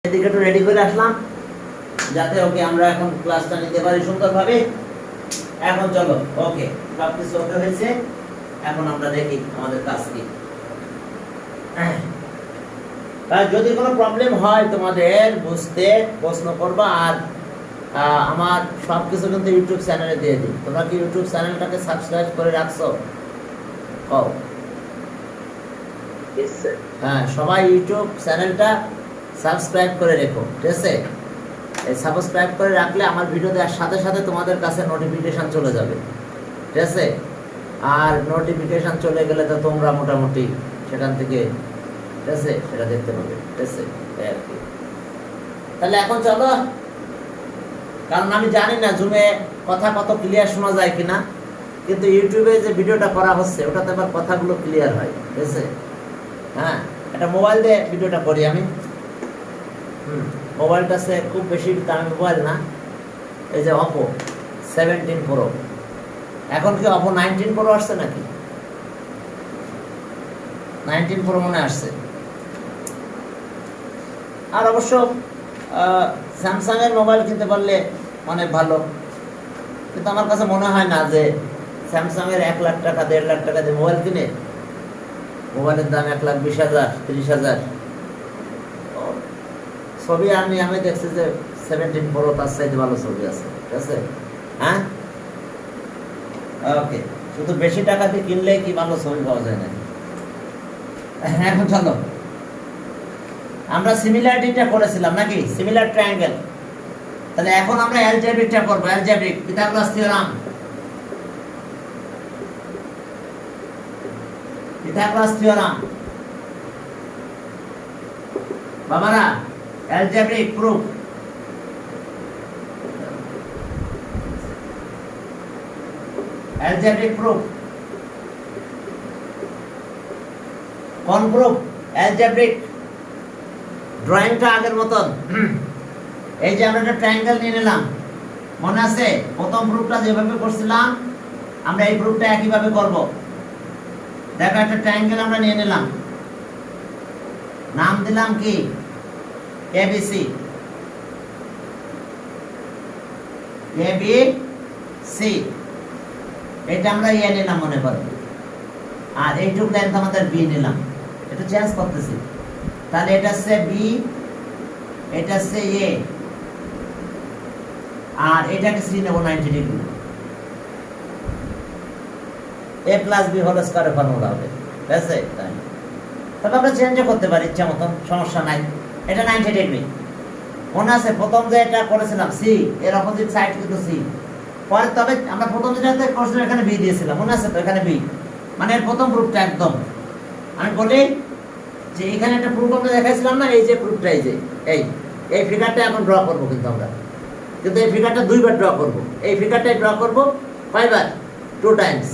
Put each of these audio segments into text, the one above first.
এদিকে একটু রেডি করে আসলাম যাতে ওকে আমরা এখন ক্লাসটা নিতে পারি সুন্দরভাবে। এখন চলো, ওকে, সবকিছু ওকে হয়েছে। এখন আমরা দেখি আমাদের কাজ কি। যদি কোনো প্রবলেম হয় তোমাদের বুঝতে প্রশ্ন করবা। আর আমার সবকিছু কিন্তু ইউটিউব চ্যানেলে দিয়ে দিই। তোমরা কি ইউটিউব চ্যানেলটাকে সাবস্ক্রাইব করে রাখছো? কও। হ্যাঁ, সবাই ইউটিউব চ্যানেলটা সাবস্ক্রাইব করে রেখো, ঠিক আছে? এই সাবস্ক্রাইব করে রাখলে আমার ভিডিও দেওয়ার সাথে সাথে তোমাদের কাছে নোটিফিকেশন চলে যাবে, ঠিক আছে? আর নোটিফিকেশন চলে গেলে তো তোমরা মোটামুটি সেখান থেকে, ঠিক আছে, সেটা দেখতে পাবে, ঠিক আছে? আর কি, তাহলে এখন চলো, কারণ আমি জানি না জুমে কথা কত ক্লিয়ার শোনা যায় কিনা, কিন্তু ইউটিউবে যে ভিডিওটা করা হচ্ছে ওটাতে আবার কথাগুলো ক্লিয়ার হয়, ঠিক আছে? হ্যাঁ, এটা মোবাইল দিয়ে ভিডিওটা করি আমি। মোবাইলটা সে খুব বেশি দামি মোবাইল না, এই যে অপো 17 প্রো। এখন কি অপো 19 প্রো আসছে নাকি? 19 প্রো মনে আসছে। আর অবশ্য স্যামসাং এর মোবাইল কিনতে পারলে অনেক ভালো, কিন্তু আমার কাছে মনে হয় না যে স্যামসাং এর 1 লাখ টাকা 1.5 লাখ টাকা দিয়ে মোবাইল কিনে, মোবাইলের দাম 1,20,000 30,000। ছবি আমি দেখছি যে 17 প্রো তার চাইতে ভালো ছবি আছে, ঠিক আছে? হ্যাঁ, ওকে, শুধু বেশি টাকা দিয়ে কিনলে কি ভালো ছবি পাওয়া যায় না? এখন চলো, আমরা সিমিলারিটিটা করেছিলাম নাকি, সিমিলার ট্রায়াঙ্গেল। তাহলে এখন আমরা অ্যালজেব্রিকটা করব। Algebraic, Pythagoras theorem. Pythagoras theorem বাবারা, অ্যালজেব্রিক প্রুফ। অ্যালজেব্রিক প্রুফ, কোন প্রুফ? অ্যালজেব্রিক। ড্রয়িংটা আগের মতন। এই যে আমরা একটা ট্রায়াঙ্গেল নিয়ে নিলাম, মনে আছে? প্রথম প্রুফটা যেভাবে করছিলাম আমরা এই প্রুফটা একইভাবে করব। দেখো, একটা ট্রায়াঙ্গেল আমরা নিয়ে নিলাম, নাম দিলাম কি? এবিসি। এবিসি, এটা আমরা এ নিলাম মনে করো, আর এইটুকু লেন্থ আমাদের বি নিলাম। এটা চেঞ্জ করতেছি, তাহলে এটা হচ্ছে বি, এটা হচ্ছে এ, আর এটাকে সি নেব 90 ডিগ্রি। এ প্লাস বি হোল স্কয়ারের ফর্মুলা হবে, ঠিক আছে? তাই তবে আমরা চেঞ্জও করতে পারি ইচ্ছা মতন, সমস্যা নাই। এটা 90 ডিগ্রি। মনে আছে প্রথম যে এটা করেছিলাম সি, এর অপোজিট সাইড কিন্তু সি। পরে তবে আমরা প্রথম যেটাতে করছিলাম এখানে বি দিয়েছিলাম, মনে আছে তো? এখানে বি মানে এর প্রথম প্রুফটা একদম। আমি বলি যে এখানে একটা প্রুফ আমরা দেখাইছিলাম না, এই যে প্রুফটা, এই যে এই ফিগারটা এখন ড্র করব। কিন্তু আমরা কিন্তু এই ফিগারটা দুইবার ড্র করব। এই ফিগারটাই ড্র করব কয়বার? 2 টাইমস।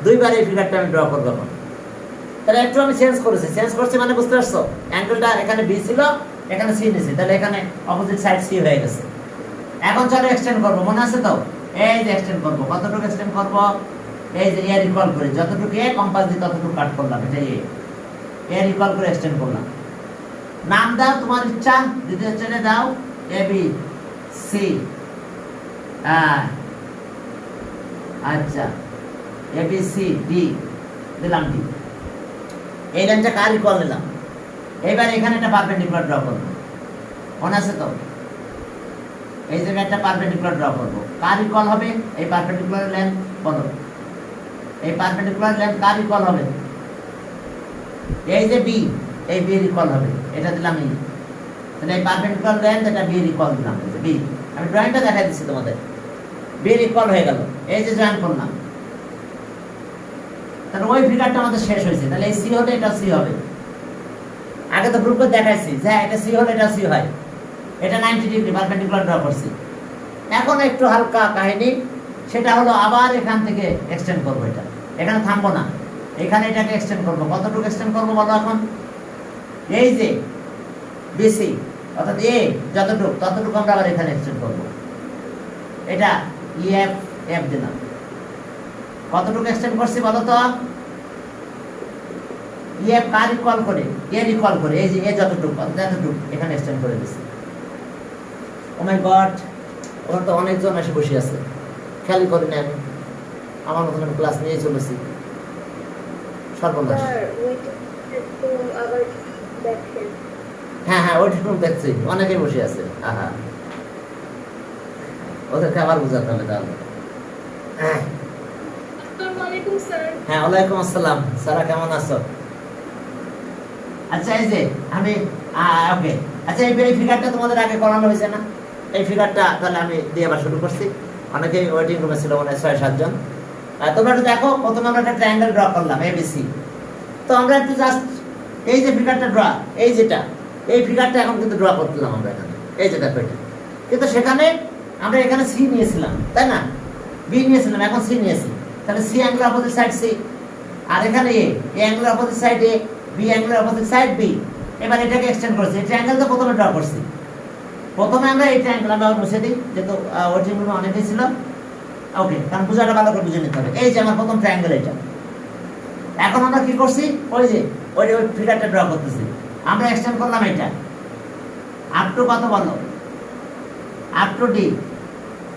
দুইবার এই ফিগারটা আমি ড্র করব এখন। তাহলে একটু আমি চেঞ্জ করেছি, চেঞ্জ করছি মানে বুঝতে পারছো? অ্যাঙ্গেলটা এখানে বি ছিল, এখানে সি নিয়েছি, তাহলে এখানে অপোজিট সাইড সি হয়ে গেছে। এখন চলো এক্সটেন্ড করব, মনে আছে তো? এই যে এক্সটেন্ড করব, কতটুকু এক্সটেন্ড করব? এই যে এর ইকুয়াল করে যতটুকু এ কম্পাস দিয়ে ততটুকু কাট করলাম, এটা এর ইকুয়াল করে এক্সটেন্ড করলাম। নাম দাও তোমার ইচ্ছা, দ্বিতীয় চেনে দাও এ বি সি। আচ্ছা, এ বি সি ডি দিলাম, ডি। এই লাইনটা কার ইকুয়াল নিলাম। এবার এখানে একটা পারপেন্ডিকুলার ড্র করব, মনে আছে তো? এই জায়গায় একটা পারপেন্ডিকুলার ড্র করব। কার ইকুয়াল হবে? এই পারপেন্ডিকুলার লেন্থ বলো, এই পারপেন্ডিকুলার লেন্থ কার ইকুয়াল হবে? এই যে বি, এই বি এর ইকুয়াল হবে, এটা দিলাম ই। তাহলে এই পারপেন্ডিকুলার লেন্থ এটা বি এর ইকুয়াল দিলাম, এই যে বি। আমি ড্রয়িংটা দেখাই দিচ্ছি তোমাদের। বি এর ইকুয়াল হয়ে গেল, এই যে জয়েন করলাম। তাহলে ওই ফিগারটা আমাদের শেষ হয়েছে। তাহলে এই সি হলে এটা সি হবে। আগে তো প্রুফ করে দেখাইছি যে এটা সি হলে এটা সি হয়। এটা 90 ডিগ্রি পারপেন্ডিকুলার ড্র করছি। এখন একটু হালকা কাহিনী, সেটা হলো আবার এখান থেকে এক্সটেন্ড করব। এটা এখানে থামবো না, এখানে এটাকে এক্সটেন্ড করব। কতটুকু এক্সটেন্ড করব বলো এখন? এই যে বিসি অর্থাৎ এ যতটুকু ততটুকু আমরা আবার এখানে এক্সটেন্ড করব। এটা ইএফ এফ দিলাম। কতটুকু এক্সটেন্ড করছি বলো তো? ইয়ে কার ইকুয়াল করে এর ইকুয়াল করে এই যে এ যতটুকু এখানে এক্সটেন্ড করে দিচ্ছি। ও মাই গড, ওখানে তো অনেকজন এসে বসে আছে, খেয়ালই করি না আমি, আমার মতন আমি ক্লাস নিয়ে চলেছি, সর্বনাশ। হ্যাঁ হ্যাঁ ওইটা দেখছি, অনেকেই বসে আছে। আহা, ওদেরকে আবার বুঝাতে হবে তাহলে। হ্যাঁ ওয়ালাইকুম আসসালাম। সারা কেমন আছো? আচ্ছা এই যে আমি ওকে, আচ্ছা এই ফিগারটা তোমাদের আগে করানো হয়েছে না? এই ফিগারটা তাহলে আমি দিয়ে আবার শুরু করছি। অনেকেই ওয়েটিং রুমে ছিল, মনে হয় 6-7 জন। তোমরা একটু দেখো, প্রথমে আমরা একটা ট্রায়াঙ্গেল ড্র করলাম এবিসি। তো আমরা একটু জাস্ট এই যে ফিগারটা ড্র, এই যেটা এই ফিগারটা এখন কিন্তু ড্র করলাম আমরা এখানে, এই যে দেখো এটা। কিন্তু সেখানে আমরা এখানে সি নিয়েছিলাম, তাই না? বি নিয়েছিলাম, এখন সি নিয়েছি। তাহলে C angle opposite side C, আর এখানে A angle opposite side A, B angle opposite side B. এবার এটাকে এক্সটেন্ড করেছি, এই ট্রায়াঙ্গেল তো প্রথমে ড্র করছি। প্রথমে আমরা এই ট্রায়াঙ্গেল আমরা মুছে দিই, যেহেতু ওয়েটিং রুমে অনেকেই ছিল। ওকে, কারণ বুঝাটা ভালো করে বুঝে নিতে হবে। এই যে আমার প্রথম ট্রায়াঙ্গেল এটা। এখন আমরা কি করছি, ওই যে ওই ফিগারটা ড্র করতেছি। আমরা এক্সটেন্ড করলাম এটা আপ টু কত বলো, up to D,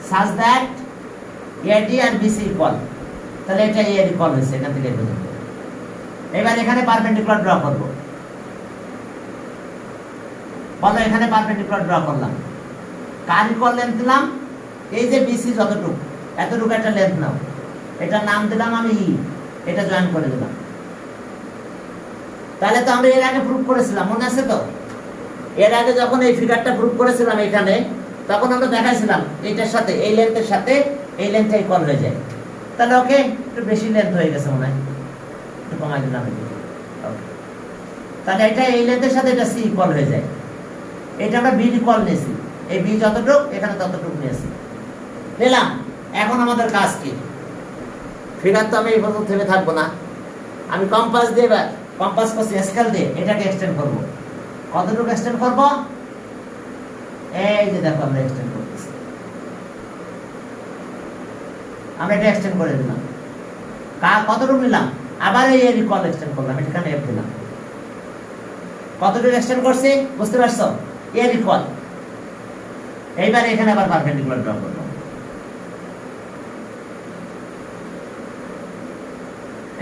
such that AD আর বিসি ইকুয়াল। তাহলে এটা এ এর ইকুয়াল হয়েছে এখান থেকে পর্যন্ত। এবার এখানে পারপেন্ডিকুলার ড্র করব। বলো এখানে পারপেন্ডিকুলার ড্র করলাম, কার ইকুয়াল লেন্থ দিলাম, এই যে বিসি যতটুকু এতটুকু একটা লেন্থ নাও, এটার নাম দিলাম আমি ই, এটা জয়েন করে দিলাম। তাহলে তো আমরা এর আগে প্রুফ করেছিলাম, মনে আছে তো? এর আগে যখন এই ফিগারটা প্রুফ করেছিলাম এখানে, তখন আমরা দেখাইছিলাম এইটার সাথে এই লেন্থের সাথে এই লেন্থটা ইকুয়াল হয়ে যায়। তাহলে ওকে, একটু বেশি লেন্থ হয়ে গেছে মনে হয়, একটু কমাই দিলাম। তাহলে এটা এই লেন্থের সাথে এটা সি ইকুয়াল হয়ে যায়। এটা আমরা বি ইকুয়াল নিয়েছি, এই বি যতটুক এখানে ততটুক নিয়েছি, নিলাম। এখন আমাদের কাজ কি? ফিগার তো আমি এই পর্যন্ত থেমে থাকবো না, আমি কম্পাস দিয়ে, এবার কম্পাস করছি স্কেল দিয়ে এটাকে এক্সটেন্ড করব। কতটুকু এক্সটেন্ড করব? এই যে দেখো আমরা এক্সটেন্ড করতেছি, আমরা এটা এক্সটেন্ড করে দিলাম। কতটুকু নিলাম? আবার এই এর ইকুয়াল এক্সটেন্ড করলাম, এখানে এফ দিলাম। কতটুকু এক্সটেন্ড করছি বুঝতে পারছো? এর ইকুয়াল। এইবার এখানে আবার পারপেন্ডিকুলার ড্র করব।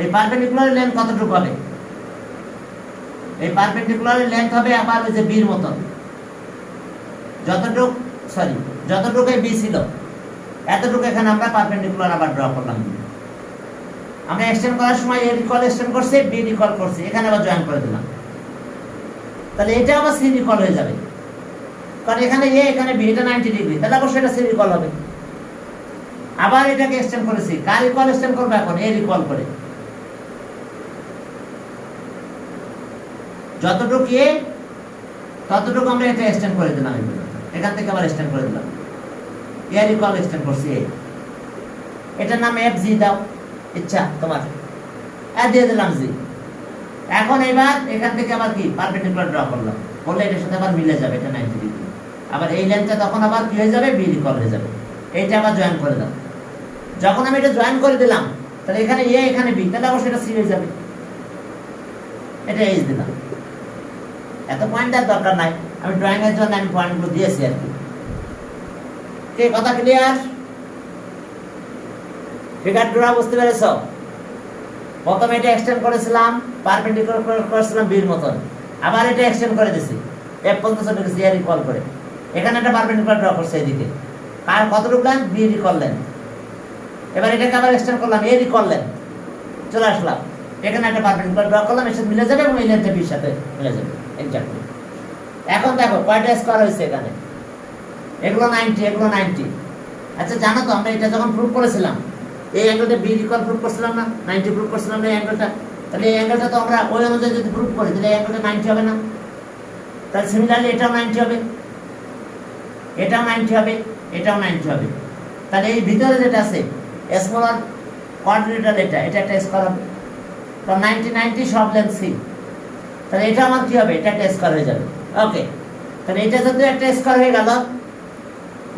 এই পারপেন্ডিকুলার লেন্থ কতটুকু হবে? এই পারপেন্ডিকুলার লেন্থ হবে আবার ওই যে বির মতন, যতটুকু এই বি ছিল এতটুকু এখানে আমরা পারপেন্ডিকুলার আবার ড্র করলাম। আমরা এক্সটেন্ড করার সময় এর ইকুয়াল এক্সটেন্ড করছি, বি ইকুয়াল করছি, এখানে আবার জয়েন করে দিলাম। তাহলে এটা আবার সি ইকুয়াল হয়ে যাবে, কারণ এখানে এ এখানে বি, এটা 90 ডিগ্রি, তাহলে অবশ্যই এটা সি ইকুয়াল হবে। আবার এটাকে এক্সটেন্ড করেছি, কার ইকুয়াল এক্সটেন্ড করব এখন? এর ইকুয়াল করে। যতটুকু এ ততটুকু আমরা এটা এক্সটেন্ড করে দিলাম, এখান থেকে আবার এক্সটেন্ড করে দিলাম, এর ইকুয়াল এক্সটেন্ড করছি এ। এটার নাম এফ জি দাও, ইচ্ছা তোমার, দিয়ে দিলাম জি। এখন এবার এখান থেকে আবার কি পারপেন্ডিকুলার ড্র করলাম, করলে এটার সাথে আবার মিলে যাবে, এটা 90 ডিগ্রি। আবার এই লেন্থটা তখন আবার কি হয়ে যাবে? বি ইকুয়াল হয়ে যাবে। এইটা আবার জয়েন করে দাও। যখন আমি এটা জয়েন করে দিলাম, তাহলে এখানে এ এখানে বি, তাহলে অবশ্যই এটা সি হয়ে যাবে। এটা এইচ দিলাম। এত পয়েন্ট আর দরকার নাই, আমি ড্রয়িং এর জন্য আমি পয়েন্টগুলো দিয়েছি আর কি। কে কথা ক্লিয়ার? ফিগার ড্র বুঝতে পেরেছো? প্রথমে এটা এক্সটেন্ড করেছিলাম, পারপেন্ডিকুলার করেছিলাম বির মতন, আবার এটা এক্সটেন্ড করে দিছি এফ পর্যন্ত চলে গেছি এর ইকুয়াল করে। এখানে একটা পারপেন্ডিকুলার ড্র করছে এদিকে, কার কতটুকু লেন্থ? B equal length. এবার এটাকে আবার এক্সটেন্ড করলাম, এর ইকুয়াল লেন্থ, চলে আসলাম। এখানে একটা পারপেন্ডিকুলার ড্র করলাম, এর সাথে মিলে যাবে এবং এই লেন্থের বির সাথে মিলে যাবে এক্স্যাক্টলি। এখন দেখো কয়টা স্কয়ার হয়েছে এখানে, এগুলো 90, এগুলো 90। আচ্ছা জানো তো আমরা এটা যখন প্রুফ করেছিলাম, এই অ্যাঙ্গেলটা বি ইকুয়াল প্রুফ করছিলাম না, 90 প্রুফ করছিলাম না এই অ্যাঙ্গেলটা। তাহলে এই অ্যাঙ্গেলটা তো আমরা ওই অনুযায়ী যদি প্রুফ করি, তাহলে এই অ্যাঙ্গেলটা 90 হবে না? তাহলে সিমিলারলি এটাও 90 হবে, এটাও 90 হবে, এটাও 90 হবে। তাহলে এই ভিতরে যেটা আছে স্মলার কোয়াড্রিলেটারাল, এটা একটা স্কয়ার হবে, কারণ 90 90 সব লেন্থ সি। তাহলে এটা আমার কি হবে? এটা একটা স্কয়ার হয়ে যাবে। ওকে, তাহলে এটা যদি একটা স্কয়ার হয়ে গেল,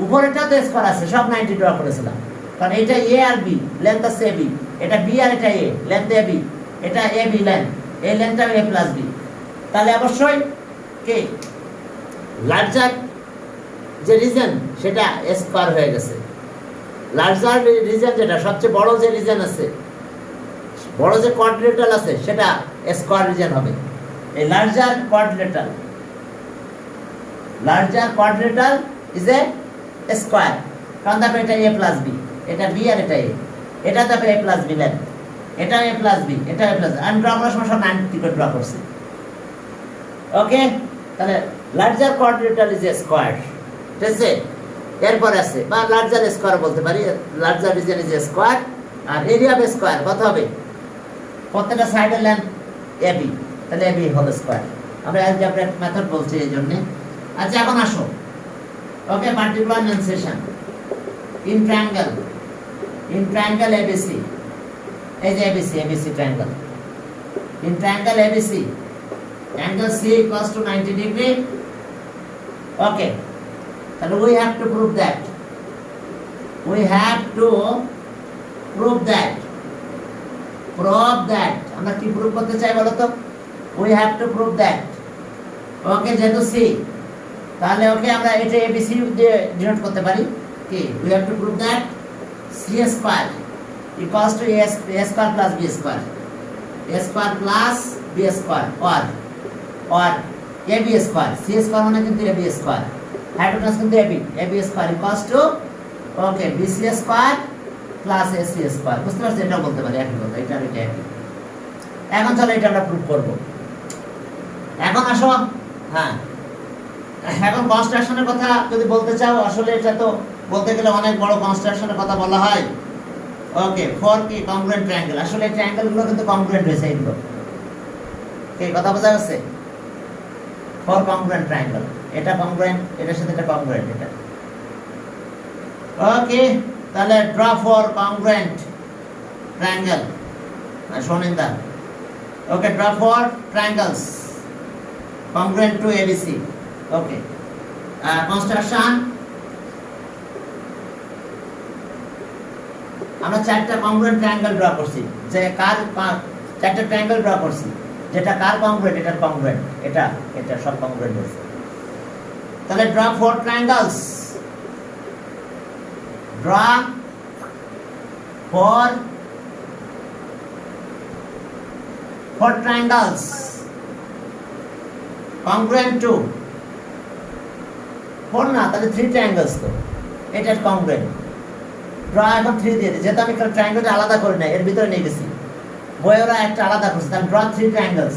উপরেটাও তো স্কয়ার আছে, সব 90 ড্র করেছিলাম, কারণ এটা এ আর বি লেন্থ আছে বি, এটা বি আর এটা এ লেন্থ এ বি, এটা এ বি লেন্থ, এই লেন্থটা a প্লাস বি, তাহলে অবশ্যই কি লার্জার যে রিজন সেটা স্কয়ার হয়ে গেছে। লার্জার রিজন যেটা সবচেয়ে বড় যে রিজন আছে, বড় যে কোয়াড্রিলেটারাল আছে সেটা স্কয়ার রিজন হবে। এই larger quadrilateral is a square, কারণ দেখো এটা a প্লাস বি, এটা বি আর এটা a, এটা দেখো a প্লাস বি লেন্থ, এটা a প্লাস বি, এটা a প্লাস, আমি ড্র করার সময় সব 90 করে ড্র করছি। ওকে, তাহলে larger quadrilateral is a square, ঠিক আছে। এরপর আছে বা লার্জার স্কয়ার বলতে পারি, larger region is a square, আর এরিয়া অফ স্কয়ার কত হবে, প্রত্যেকটা সাইডের লেন্থ ab, তাহলে ab হোল স্কয়ার। আমরা অ্যালজেব্রিক মেথড বলছি এই জন্য। আচ্ছা এখন আসো, ওকে, পার্টিকুলার মেনসেশন ইন ট্রায়াঙ্গেল ABC, এই যে ABC triangle, in triangle ABC angle C equals to 90 degree. Okay, তাহলে we have to prove that আমরা কি প্রুভ করতে চাই বলো তো, we have to prove that, ওকে, যেহেতু C, তাহলে ওকে আমরা এটা ABC দিয়ে ডিনোট করতে পারি কি, we have to prove that C square equals to A square plus B square, A square plus B square or AB square, C square মানে কিন্তু AB square, হাইপোটেনাস কিন্তু AB square equals to okay BC square plus AC square, বুঝতে পারছো, এটা বলতে পারি একই কথা, এটা একই। এখন চলো এটা আমরা প্রুভ করব। এখন আসো, হ্যাঁ, এখন কনস্ট্রাকশনের কথা যদি বলতে চাও, আসলে এটা তো বলতে গেলে অনেক বড় কনস্ট্রাকশনের কথা বলা হয়। ওকে, ফর কি কংগ্রুয়েন্ট ট্রায়াঙ্গেল, আসলে এই ট্রায়াঙ্গেলগুলো কিন্তু কংগ্রুয়েন্ট হয়েছে এগুলো, কি কথা বোঝা গেছে, ফর কংগ্রুয়েন্ট ট্রায়াঙ্গেল, এটা কংগ্রুয়েন্ট, এটার সাথে এটা কংগ্রুয়েন্ট, এটা ওকে। তাহলে draw for congruent triangle shown in the, okay, draw for triangles congruent to ABC. Okay, construction, আমরা চারটা কংগ্রুয়েন্ট ট্রায়াঙ্গেল ড্র করছি, যে কার চারটা ট্রায়াঙ্গেল ড্র করছি, যেটা কার কংগ্রুয়েন্ট, এটার কংগ্রুয়েন্ট, এটা সব কংগ্রুয়েন্ট আছে। তাহলে draw four triangles, draw for triangles congruent to 4 না, তাহলে 3 triangles, তো এটা congruent, ড্র এখন 3 দিয়ে দিই, যেহেতু আমি ট্রায়াঙ্গেলটা আলাদা করে নাই, এর ভিতরে নিয়ে গেছি, বইয়েরা একটা আলাদা করছে, তাহলে ড্র 3 triangles,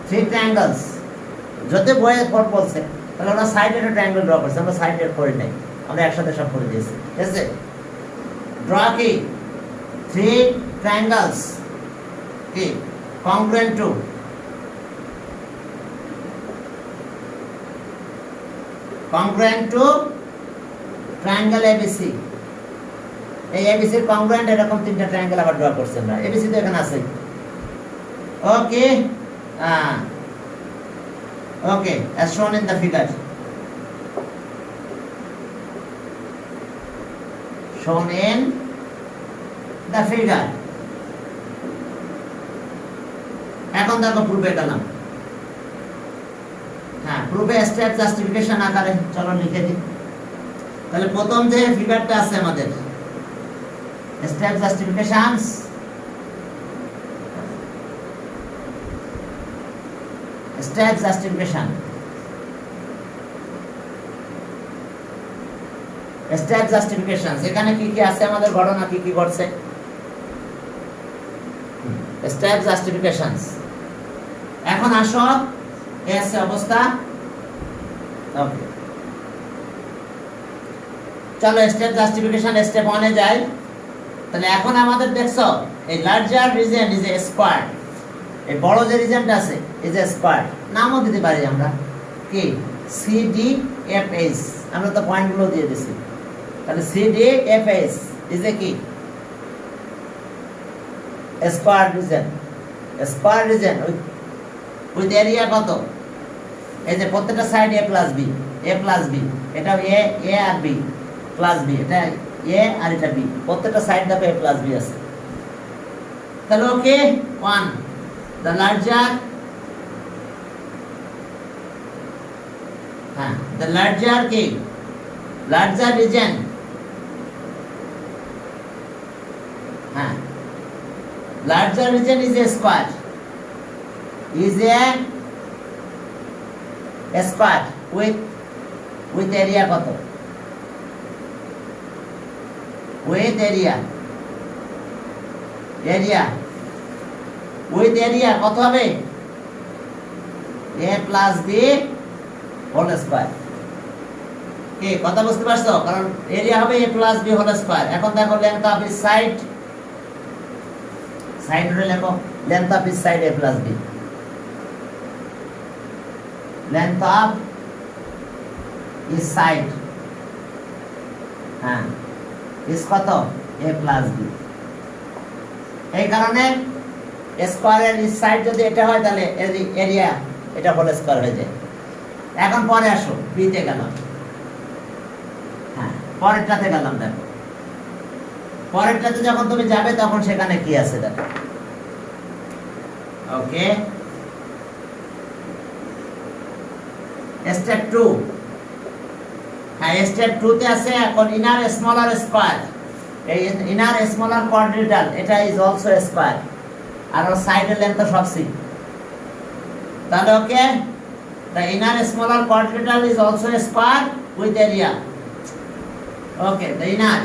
3 triangles, যদি বইয়ে 4 বলছে তাহলে আমরা সাইডে একটা ট্রায়াঙ্গেল ড্র করছি, আমরা সাইডে করে নাই, আমরা একসাথে সব করে দিয়েছি, ঠিক আছে। ড্র কি 3 triangles কি congruent to triangle ABC, এই ABC এর congruent এরকম তিনটা ট্রায়াঙ্গেল আবার ড্র করছি আমরা, ABC তো এখানে আছে। ওকে, ওকে, as shown in the figure, এখন দেখো প্রুফে গেলাম, হ্যাঁ, প্রুফে স্টেপ জাস্টিফিকেশন আকারে চলো লিখে দিই। তাহলে প্রথম যে ফিগারটা আছে আমাদের step justifications, step justification, step justification, এখানে কি কি আছে আমাদের ঘটনা, কি কি ঘটছে, স্টেপ জাস্টিফিকেশনস। এখন আসো এসে অবস্থা, ওকে, চলো স্টেপ জাস্টিফিকেশন স্টেপ 1 এ যাই। তাহলে এখন আমাদের দেখছো এই larger region is a square, এই বড় যে রিজনটা আছে ইজ এ স্কয়ার, নামও দিতে পারি আমরা কি CDFH, আমরা তো পয়েন্টগুলো দিয়ে দিছি, তাহলে CDFH ইজ এ কি স্কয়ার রিজন উইথ এরিয়া কত, এই যে প্রত্যেকটা সাইড a প্লাস বি, এটা a আর b প্লাস b, এটা a আর এটা b, প্রত্যেকটা সাইড দেখো a প্লাস b আছে। তাহলে ওকে 1 the larger হ্যাঁ the larger কি larger region হ্যাঁ larger region is a square with area কত with area with area কত হবে a plus b whole square কি কথা বুঝতে পারছো কারণ এরিয়া হবে a plus b whole square এখন দেখো length of each side রে লেখো length of each side a plus b length of each side হ্যাঁ is কত a plus b এই কারণে স্কয়ারের ইচ সাইড যদি এটা হয় তাহলে এরিয়া এটা হোল স্কয়ার হয়ে যায় এখন পরে আসো বি তে গেলাম হ্যাঁ পরেরটাতে গেলাম দেখো পরেরটাতে যখন তুমি যাবে তখন সেখানে কি আছে দেখো ওকে স্টেপ 2 হ্যাঁ স্টেপ 2 তে আছে এখন ইনার স্মলার স্কয়ার এই ইনার স্মলার কোয়াড্রিলাটারাল এটা ইজ অলসো স্কয়ার আর ওর সাইডের লেন্থ সব সি তাহলে ওকে the inner smaller quadrilateral is also a square with area okay the inner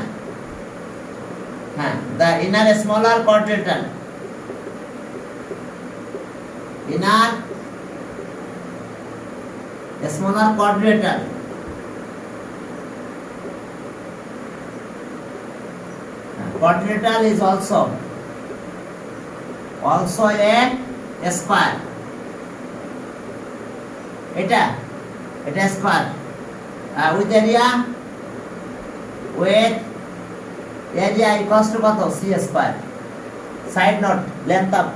smaller quadrilateral quadrilateral is also a square এটা square with area equals to কত c square side note length of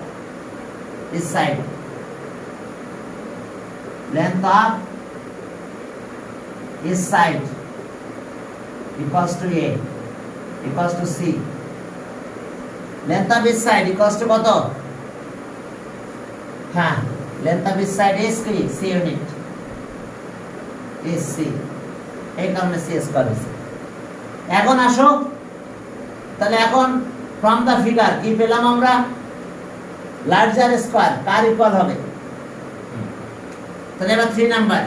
this side equals to a equals to c length of each side equals to কত হ্যাঁ length of each side is কি c unit is c এই কারণে c square হয়েছে এখন আসো তাহলে এখন from the figure কি পেলাম আমরা larger square কার ইকুয়াল হবে তাহলে এবার 3 নাম্বার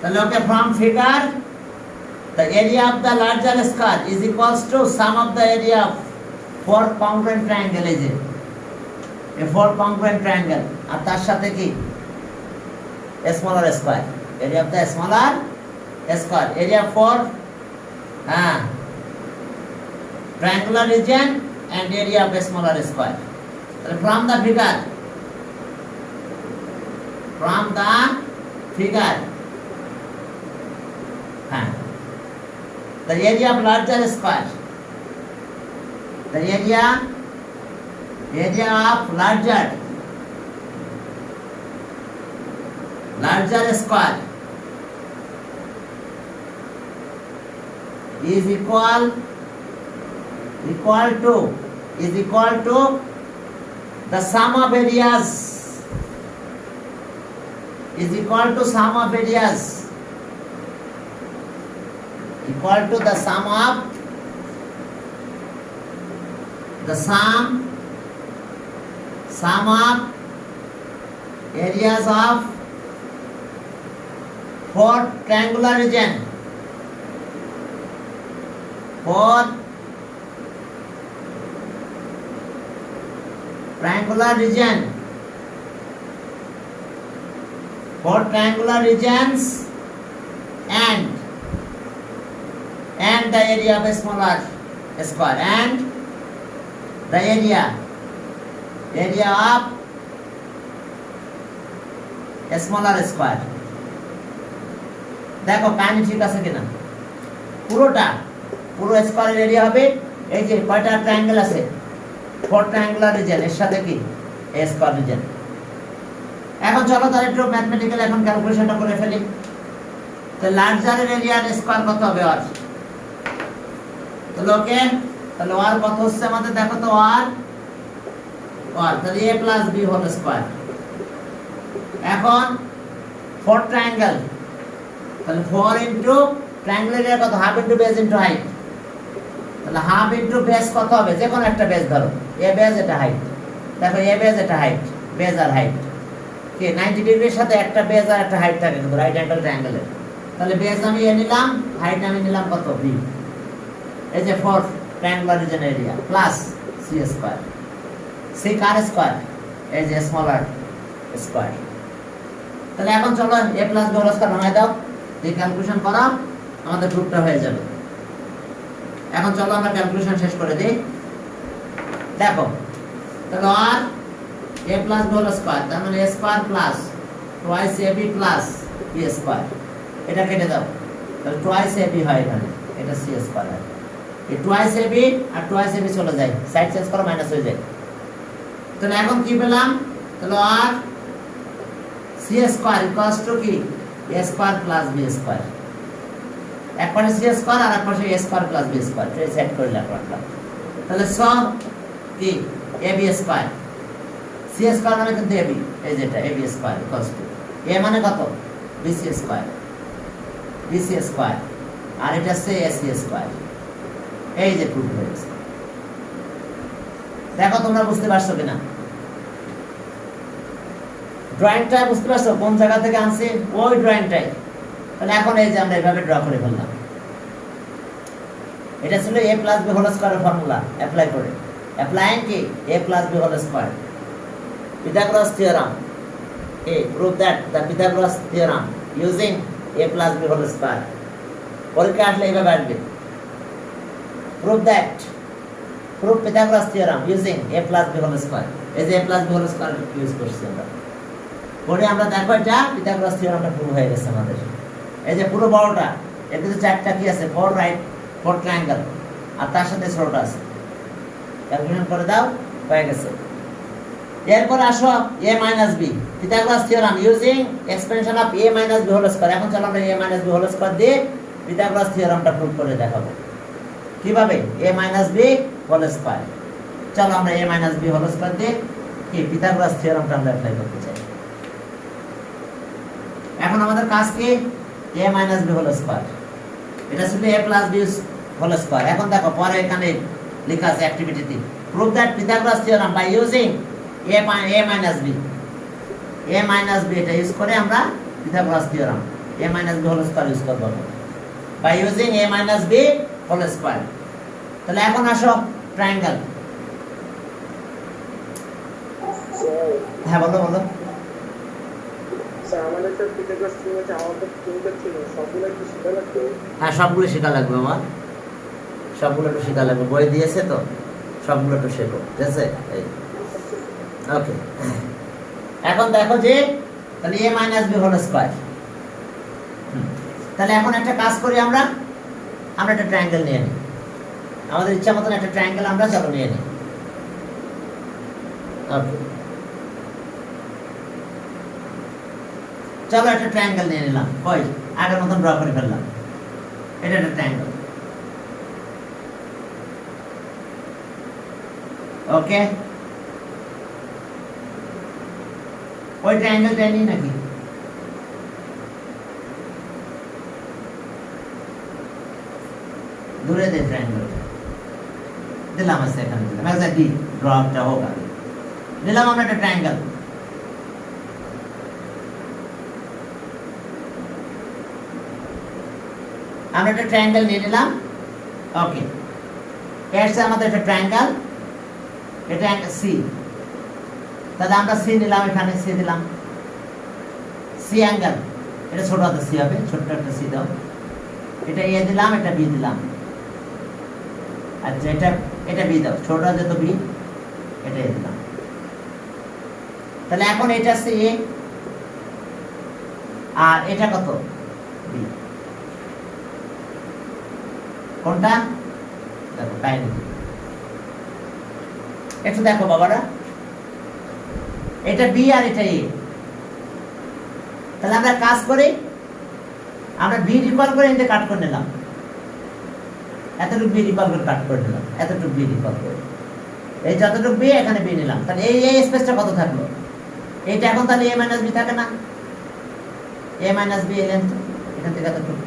তাহলে ওকে from figure the area of the larger square is equals to sum of the area of four congruent triangle is it a four congruent triangle আর তার সাথে কি smaller square area of the smaller square area for triangular region and area of a smaller square from the figure the area of larger square the area of larger square is equal to the sum of areas equal to the sum of areas of four triangular region four triangular regions and the area of a smaller square and the area of a smaller square দেখো কাহিনী ঠিক আছে কিনা পুরো স্কয়ারের area হবে এই যে কয়টা ট্রায়াঙ্গেল আছে ফোর ট্রায়াঙ্গুলার রিজিয়ন এর সাথে কি এ স্কয়ার রিজিয়ন এখন চলো তাহলে একটু ম্যাথমেটিক্যাল এখন ক্যালকুলেশনটা করে ফেলি তো লার্জারের এরিয়ার স্কয়ার কত হবে আর তাহলে ওকে তাহলে আর কত হচ্ছে আমাদের দেখো তো আর 1 তাহলে a plus b whole square. এখন 4 ট্রায়াঙ্গেল, তাহলে 4 ইনটু ট্রায়াঙ্গেল এরিয়া কত, half into base into height, তাহলে হাফ ইনটু বেস কত হবে, যে কোনো একটা বেস ধরো, এ বেস এটা হাইট, দেখো এ বেস এটা হাইট, বেস আর হাইট কি 90 ডিগ্রির সাথে একটা বেস আর একটা হাইট থাকে কিন্তু রাইট অ্যাঙ্গেল ট্রায়াঙ্গেলের। তাহলে বেস আমি এ নিলাম, হাইট আমি নিলাম কত b, এই যে 4 triangular region area plus c square, c কার স্কয়ার, এই যে স্মল r স্কয়ার। তাহলে এখন চলো a plus b whole square বানাই দাও, এই ক্যালকুলেশন করা আমাদের প্রুফটা হয়ে যাবে। এখন চলো আমরা ক্যালকুলেশন শেষ করে দিই। দেখো তাহলে আর a plus b whole square, তার মানে a square plus twice ab plus b square, এটা কেটে দাও, তাহলে টুয়াইস ab হয় এখানে, এটা c স্কয়ার হয়, এই টুয়াইস ab আর টুয়াইস ab চলে যায়, সাইড চেঞ্জ করো মাইনাস হয়ে যায়। তাহলে এখন কি পেলাম, তাহলে আর c স্কয়ার ইকুয়ালস টু কি a square plus b square, এক পাশে c স্কয়ার আর এক পাশে a square plus b square, এটা সেট করে রাখলাম। তাহলে সব কি ab স্কয়ার, c স্কয়ার মানে কিন্তু ab, এই যেটা ab square equals to a মানে কত bc স্কয়ার, bc স্কয়ার আর এটা হচ্ছে ac স্কয়ার। এই যে প্রুফ হয়ে গেছে। দেখো তোমরা বুঝতে পারছো কিনা, ড্রয়িংটা বুঝতে পারছো কোন জায়গা থেকে আনছি, ওই ড্রয়িংটাই। তাহলে এখন এই যে আমরা এইভাবে ড্র করে ফেললাম, এটা ছিল a প্লাস b হোল স্কয়ারের ফর্মুলা অ্যাপ্লাই করে, অ্যাপ্লাইং কি a plus b whole square, Pythagoras theorem, a prove that the Pythagoras theorem using a plus b whole square, পরীক্ষা আসলে এইভাবে আসবে, prove that, prove Pythagoras theorem using a plus b whole square, এই যে a plus b whole square use করছি আমরা, পরে আমরা দেখো এটা Pythagoras theoremটা প্রুভ হয়ে গেছে আমাদের। এই যে পুরো বড়টা, এর ভিতরে চারটা কি আছে, 4 রাইট 4 ট্রায়াঙ্গেল আর তার সাথে ছোটটা আছে, ক্যালকুলেশন করে দাও হয়ে গেছে। এরপর আসো a minus b, Pythagoras theorem using expansion of a minus b whole square. এখন চলো আমরা a minus b whole square দিয়ে Pythagoras theoremটা প্রুভ করে দেখাবো কিভাবে, a minus b whole square. চলো আমরা a minus b whole square দিয়ে কি Pythagoras theoremটা আমরা অ্যাপ্লাই করতে চাই। এখন আমাদের কাজ কি a minus b whole square, এটা ছিল a plus b whole square. এখন দেখো পরে এখানে লেখা আছে অ্যাক্টিভিটিতে, prove that Pythagoras theorem by using a minus b, a minus b এটা ইউজ করে আমরা Pythagoras theorem a minus b whole square use করব by using a minus b whole square. তাহলে এখন আসো ট্রায়াঙ্গেল, হ্যাঁ বলো বলো। হ্যাঁ সবগুলো শেখা লাগবে আমার, সবগুলো একটু শেখা লাগবে, বই দিয়েছে তো সবগুলো একটু শেখো, ঠিক আছে। ওকে এখন দেখো যে তাহলে a minus b whole square, তাহলে এখন একটা কাজ করি আমরা একটা ট্রায়াঙ্গেল নিয়ে নিই, আমাদের ইচ্ছা মতন একটা ট্রায়াঙ্গেল আমরা চলো নিয়ে নিই। ওকে চলো একটা ট্রায়াঙ্গেল নিয়ে নিলাম, কই আগের মতন ড্র করে ফেললাম, এটা একটা ট্রায়াঙ্গেল। ওকে ওই ট্রায়াঙ্গেলটা নিই নাকি, দূরে দে ট্রায়াঙ্গেলটা দিলাম, আছে এখানে দিলাম, এক্স্যাক্টলি ড্রপটা হোক আগে দিলাম আমরা একটা ট্রায়াঙ্গেল। আমরা একটা ট্রায়াঙ্গেল নিয়ে নিলাম, ওকে এর আমাদের একটা ট্রায়াঙ্গেল, এটা অ্যাঙ্গেল সি, তাহলে আমরা সি নিলাম, এখানে সি দিলাম, সি অ্যাঙ্গেল, এটা ছোট হাতে সি হবে, ছোট্ট একটা সি দাও, এটা এ দিলাম, এটা বি দিলাম, আচ্ছা এটা বি দাও, ছোট হাতে তো বি, এটা এ দিলাম। তাহলে এখন এটা সি আর এটা কত বি, কোনটা দেখো কাহিনী একটু দেখো বাবারা, এটা বি আর এটা এ। তাহলে আমরা কাজ করি, আমরা বি রিকল করে এতে কাট করে নিলাম, এতটুকু বি রিকল করে কাট করে নিলাম, এতটুকু বি রিকল করে, এই যতটুকু বি এখানে বি নিলাম, তাহলে এই স্পেসটা কত থাকলো? এইটা এখন তাহলে এ মাইনাস বি থাকে না, এ মাইনাস বি এই লেন্থ এখান থেকে এতটুকু।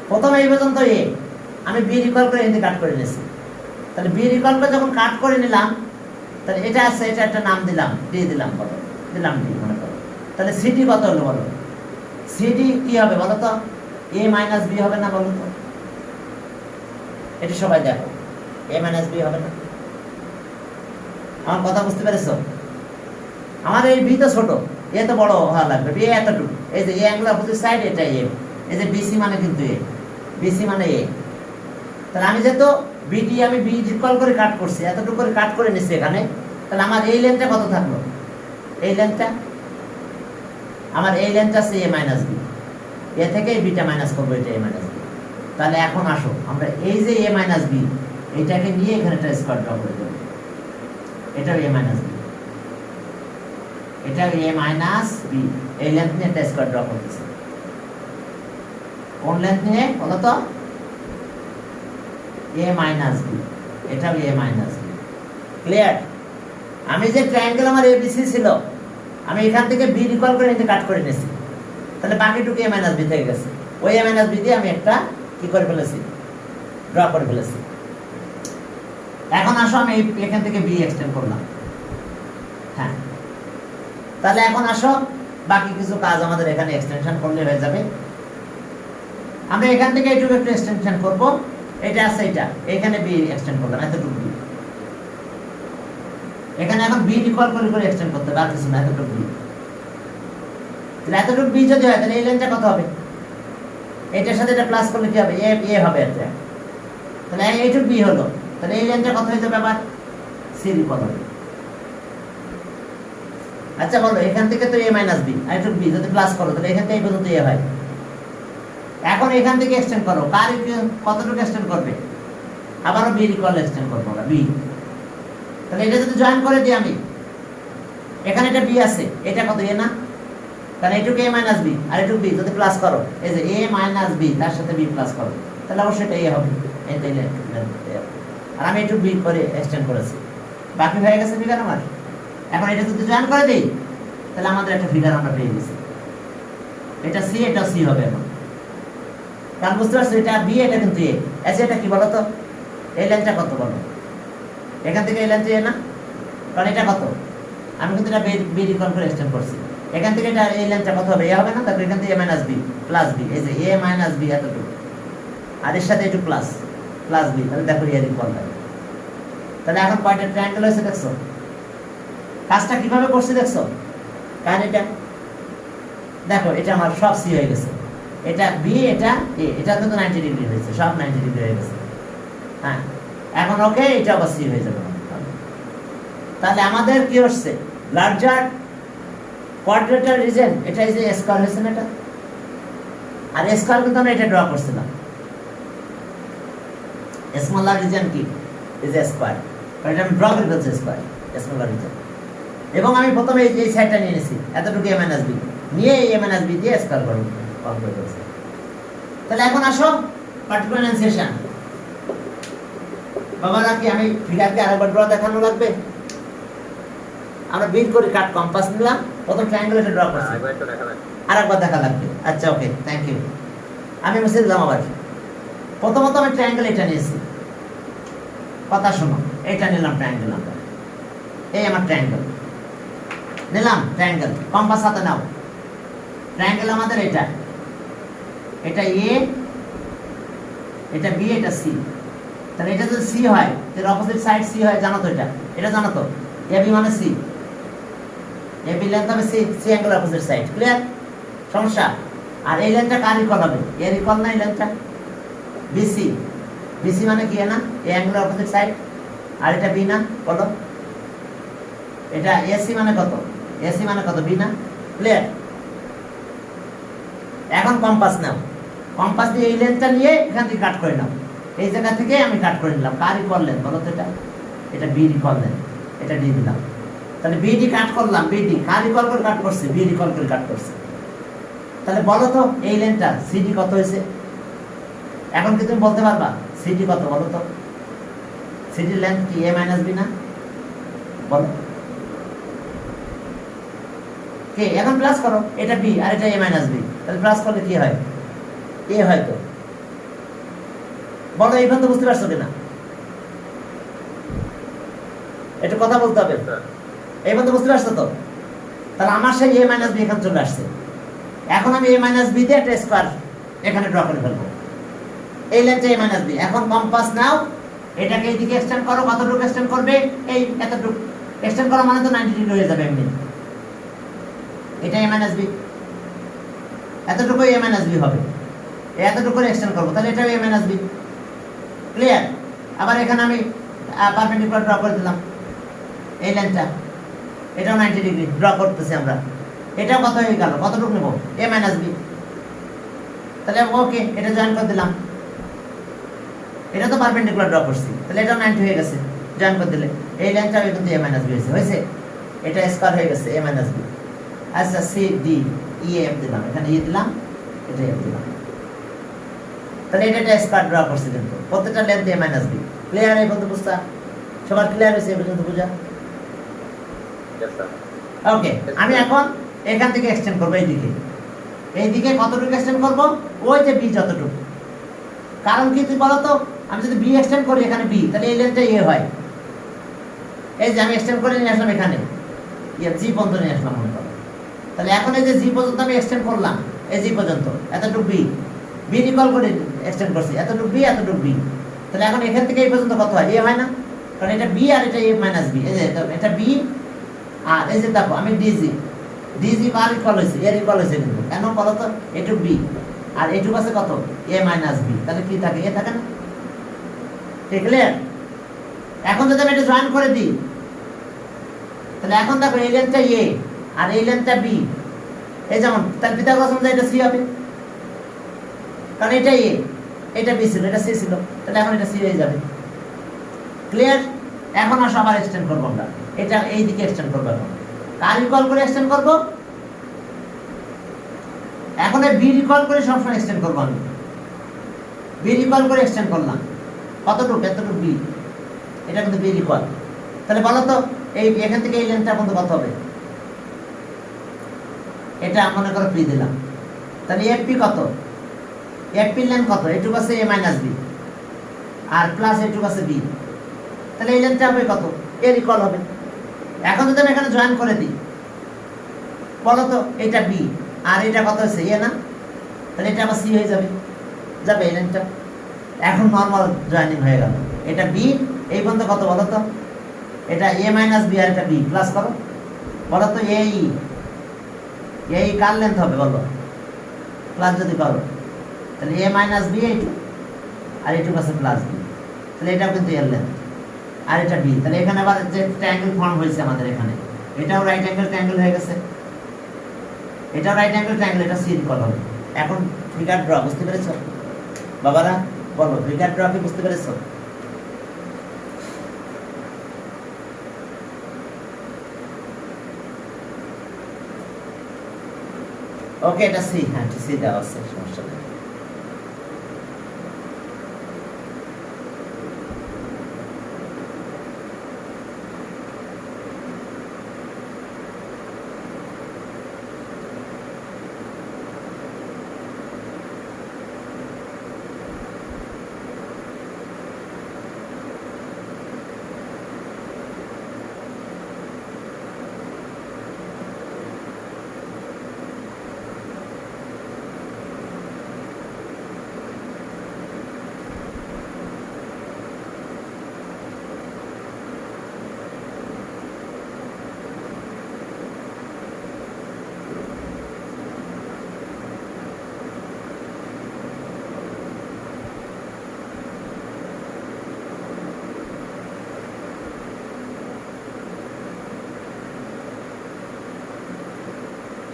প্রথমে এই পর্যন্ত এ, আমি বি রিকল করে এখানে কাট করে নিয়েছি। তাহলে বি রিকল করে যখন কাট করে নিলাম, তাহলে এটা আছে, এটা একটা নাম দিলাম, ডি দিলাম, কত দিলাম? ডি মনে করো। তাহলে সিডি কত হলো বলো? সিডি কি হবে বলো তো? এ মাইনাস বি হবে না বলো তো? এটা সবাই দেখো, এ মাইনাস বি হবে না? আমার কথা বুঝতে পেরেছো? আমার এই বি তো ছোট, এ তো বড় হওয়া লাগবে, বি এতটুকু। এই যে এ অ্যাঙ্গুলার অপোজিট সাইড, এটা এ, এই যে বিসি মানে কিন্তু এ, বিসি মানে এ। তাহলে আমি যেহেতু বিডি আমি বি রিকল করে কাট করছি, এতটুকু করে কাট করে নিচ্ছি এখানে, তাহলে আমার এই লেন্থটা কত থাকলো? এই লেন্থটা আমার, এই লেন্থটা আছে এ মাইনাস বি, এ থেকে এই বিটা মাইনাস করবো, এটা এ মাইনাস বি। তাহলে এখন আসো আমরা এই যে এ মাইনাস বি, এইটাকে নিয়ে এখানে একটা স্কয়ার ড্র করে দেবো। এটাও এ মাইনাস বি, এটাও এ মাইনাস বি, এই লেন্থ নিয়ে একটা স্কয়ার ড্র করতেছি। কোন লেন্থ নিয়ে বলো তো? এ মাইনাস বি, এটাও এ মাইনাস বি। ক্লিয়ার? আমি যে ট্রায়াঙ্গেল আমার এবিসি ছিল, আমি এখান থেকে বি রিকল করে নিতে কাট করে নিয়েছি, তাহলে বাকিটুকু এ মাইনাস বি থেকে গেছে। ওই এ মাইনাস বি দিয়ে আমি একটা কি করে ফেলেছি? ড্র করে ফেলেছি। এখন আসো আমি এখান থেকে বি এক্সটেন্ড করলাম। হ্যাঁ, তাহলে এখন আসো বাকি কিছু কাজ আমাদের এখানে এক্সটেনশন করলে হয়ে যাবে। আমরা এখান থেকে এইটুকু একটু এক্সটেনশন করব, এটা আছে, এটা এখানে বি এক্সটেন্ড করলাম, এতটুকু বি। এখানে এখন বি রিকল করে করে এক্সটেন্ড করতে হবে, আর কিছু না, এতটুকু বি। তাহলে এতটুকু বি যদি হয়, তাহলে এই লেন্থটা কত হবে? এটার সাথে এটা প্লাস করলে কি হবে? এ এ হবে এটা। তাহলে এইটুকু বি হলো, তাহলে এই লেন্থটা কত হয়ে যাবে? আবার সি রিকল হবে। আচ্ছা বলো, এখান থেকে তো এ মাইনাস বি, আর একটু বি যদি প্লাস করো, তাহলে এখান থেকে এই পর্যন্ত এ হয়। এখন এখান থেকে এক্সটেন্ড করো, কার কতটুকু এক্সটেন্ড করবে? আবারও বি রিকল এক্সটেন্ড করবো আমরা, বি। তাহলে এটা যদি জয়েন করে দিই আমি, এখানে এটা বি আছে, এটা কত? এ না? তাহলে এটুকু এ মাইনাস বি, আর এটুকু বি যদি প্লাস করো, এই যে এ মাইনাস বি, তার সাথে বি প্লাস করো, তাহলে অবশ্যই এটা এ হবে। আর আমি একটু বি করে এক্সটেন্ড করেছি, বাকি হয়ে গেছে ফিগার আমার। এখন এটা যদি জয়েন করে দিই, তাহলে আমাদের একটা ফিগার আমরা পেয়ে গেছি। এটা সি, এটা সি হবে এখন। কারণ বুঝতে পারছো, এটা বি, এটা কিন্তু এ। আচ্ছা এটা কি বলো তো? এই লেন্থটা কত বলো? এখান থেকে এই লেন্থ এ না? কারণ এটা কত? আমি কিন্তু এটা বি রিকল করে এক্সটেন্ড করছি। এখান থেকে এটা এই লেন্থটা কত হবে? এ হবে না? তারপর এখান থেকে এ মাইনাস বি প্লাস বি, এই যে এ মাইনাস বি এতটুকু, আর এর সাথে একটু প্লাস প্লাস বি, তাহলে দেখো এ রিকল হয়। তাহলে এখন কয়টা ট্রায়াঙ্গেল হয়েছে দেখছো? কাজটা কিভাবে করছি দেখছো? কারণ এটা দেখো, এটা আমার সব সি হয়ে গেছে, এটা বি, এটা এ, এটা কিন্তু 90 ডিগ্রি হয়েছে, সব 90 ডিগ্রি হয়ে গেছে। হ্যাঁ, এখন ওকে, এটা আবার সি হয়ে যাবে। তাহলে আমাদের কি হচ্ছে? লার্জার কোয়াড্রেটার রিজন, এটা এই যে স্কয়ার হয়েছে না এটা, আর স্কয়ার কিন্তু আমরা এটা ড্র করছিলাম। স্মলার রিজন কি? এই যে স্কয়ার, এটা আমি ড্র করে ফেলছি স্কয়ার, স্মলার রিজন। এবং আমি প্রথমে এই সাইডটা নিয়ে নিয়েছি, এতটুকু এ মাইনাস বি নিয়ে এ মাইনাস বি দিয়ে স্কয়ার করে ফেলছি। তাহলে এখন আসো পার্টিকুলারাইজেশন। বাবারা কি আমি ফিগারকে আরেকবার ড্র দেখানো লাগবে? আমরা বিট করে কাট কম্পাস নিলাম, প্রথম ট্রায়াঙ্গেল এটা ড্র করছি, আরেকবার দেখা লাগবে। আচ্ছা ওকে, থ্যাংক ইউ। আমি মুছে দিলাম আবার। প্রথমত আমি ট্রায়াঙ্গেল এটা নিয়েছি, কথা শোনো, এটা নিলাম ট্রায়াঙ্গেল আমরা, এই আমার ট্রায়াঙ্গেল নিলাম, ট্রায়াঙ্গেল কম্পাস হাতে নাও। ট্রায়াঙ্গেল আমাদের এটা, এটা এ, এটা বি, এটা সি। তাহলে এটা যদি সি হয়, এর অপোজিট সাইড সি হয়, জানো তো? এটা জানো তো? এ বি মানে সি, এ বি লেন্থ হবে C, C angle opposite side. Clear? সমস্যা? আর এই লেন্থটা কার ইকুয়াল হবে? এর ইকুয়াল না এই লেন্থটা? বিসি, বিসি মানে কি? এ না? এ অ্যাঙ্গেল অপোজিট সাইড। আর এটা বি না? বলো, এটা এসি মানে কত? এসি মানে কত? বি না? ক্লিয়ার? এখন কম্পাস নাও, কম্পাস দিয়ে এই লেন্থটা নিয়ে এখান থেকে কাট করে নাও, এই জায়গা থেকে আমি কাট করে নিলাম। কার ইকুয়াল লেন্থ বলো তো? এটা বি ইকুয়াল লেন্থ, এটা ডি দিলাম। তাহলে বিডি কাট করলাম, বিডি কার ইকুয়াল করে কাট করছে? বি ইকুয়াল করে কাট করছে। তাহলে বলো তো এই লেন্থটা সিডি কত হয়েছে? এখন কি তুমি বলতে পারবা সিডি কত? বলো তো, সিডির লেন্থ কি a মাইনাস b না? বলো কে? এখন প্লাস করো, এটা b আর এটা a মাইনাস b, তাহলে প্লাস করলে কি হয়? a হয় তো। বলো এই পর্যন্ত বুঝতে পারছো কিনা? একটু কথা বলতে হবে। এই পর্যন্ত বুঝতে পারছো তো? তাহলে আমার সেই a মাইনাস b এখানে চলে আসছে। এখন আমি a মাইনাস b দিয়ে একটা স্কয়ার এখানে ড্র করে ফেলবো। এই লেন্থে a মাইনাস b। এখন কম্পাস নাও, এটাকে এইদিকে এক্সটেন্ড করো। কতটুকু এক্সটেন্ড করবে? এই এতটুকু এক্সটেন্ড করা মানে তো 90 ডিগ্রি হয়ে যাবে এমনি। এটা a মাইনাস b, এতটুকু a মাইনাস b হবে। এতটুকু করে এক্সটেন্ড করব, তাহলে এটা a মাইনাস b। ক্লিয়ার? আবার এখানে আমি পারপেন্ডিকুলার ড্র করে দিলাম এই লাইনটা, এটাও 90 ডিগ্রি ড্র করতেছি আমরা। এটাও কত হয়ে গেল? কতটুকু নেব? a minus b। তাহলে ওকে, এটা জয়েন করে দিলাম। এটা তো পারপেন্ডিকুলার ড্র করছি, তাহলে এটাও 90 হয়ে গেছে, জয়েন করে দিলে এই লাইনটাও কিন্তু a মাইনাস b হয়েছে। এটা স্কয়ার হয়ে গেছে a মাইনাস b। আচ্ছা সি ডি ই এফ দিলাম, এখানে ই দিলাম, এটা এফ দিলাম। তাহলে এটা স্কয়ার ড্র করছি, কিন্তু প্রত্যেকটা length a minus b। Clear? এই পর্যন্ত বুঝতা? সবার ক্লিয়ার হয়েছে এই পর্যন্ত বুঝা? ওকে, আমি এখন এখান থেকে এক্সটেন্ড করব এইদিকে কতটুকু এক্সটেন্ড করব? ওই যে b যতটুকু। কারণ কি তুই বলো তো, আমি যদি b এক্সটেন্ড করি এখানে b, তাহলে এই লেন্থটা a হয়। এই যে আমি এক্সটেন্ড করে নিয়ে আসলাম এখানে, g পর্যন্ত নিয়ে আসলাম মনে করো। তাহলে এখন এই যে g পর্যন্ত আমি এক্সটেন্ড করলাম, এই g পর্যন্ত এতটুকু b রিকল করে এক্সটেন্ড করছি, এতটুকু b এতটুকু b। তাহলে এখন এখান থেকে এই পর্যন্ত কত হয়? a হয় না? কারণ এটা b আর এটা a মাইনাস b। এই যে এটা b আর এই যে দেখো আমি dg কার ইকুয়াল হইছে? এর ইকুয়াল হইছে। কিন্তু কেন বলো তো? এটুকু b আর এটুকু আছে কত? a minus b। তাহলে কি থাকে? a থাকে না? ঠিক ক্লিয়ার? এখন যদি আমি এটা জয়েন করে দিই, তাহলে এখন দেখো এই লেন্থটা a আর এই লেন্থটা b। এই যেমন তাহলে পিথাগোরাস অনুযায়ী এটা c হবে, কারণ এটা a, এটা b ছিল, এটা c ছিল, তাহলে এখন এটা c হয়ে যাবে। ক্লিয়ার? এখন আর সবার এক্সটেন্ড করব আমরা, এটা এই দিকে এক্সটেন্ড করব। এখন কার ইকুয়াল করে এক্সটেন্ড করব? এখন এই b ইকুয়াল করে সবসময় এক্সটেন্ড করব আমি। b ইকুয়াল করে এক্সটেন্ড করলাম কতটুকু? এতটুকু b। এটা কিন্তু b ইকুয়াল। তাহলে বলো তো এই এখান থেকে এই লেন্থটা পর্যন্ত কত হবে? এটা মনে করো p দিলাম, তাহলে fp কত? fp লেন্থ কত? এটুকু আছে a মাইনাস b আর প্লাস এটুকু আছে b। তাহলে এই লেন্থটা হবে কত? এর ইকুয়াল হবে। এখন যদি আমি এখানে জয়েন করে দিই, বলো তো এটা b আর এটা কত আছে? a না? তাহলে এটা আবার c হয়ে যাবে এই লেন্থটা। এখন নরমাল জয়েনিং হয়ে গেল। এটা b, এই পর্যন্ত কত বলো তো? এটা a মাইনাস b আর এটা b প্লাস করো। বলো তো এই কার লেন্থ হবে বলো? প্লাস যদি করো তাহলে a মাইনাস b এইটু আর এইটুকু আছে প্লাস b। তাহলে এটাও কিন্তু এর লেন্থ আর এটা b। তাহলে এখানে আবার যে ট্রায়াঙ্গেল ফর্ম হয়েছে আমাদের এখানে, এটাও রাইট অ্যাঙ্গেল ট্রায়াঙ্গেল হয়ে গেছে। এটাও রাইট অ্যাঙ্গেল ট্রায়াঙ্গেল, এটা সি ইকুয়াল হবে। এখন ফিগার ড্র বুঝতে পেরেছো বাবারা? বলো ফিগার ড্র কি বুঝতে পেরেছো? ওকে, এটা সি। হ্যাঁ সি দেওয়া আছে, সমস্যা নেই।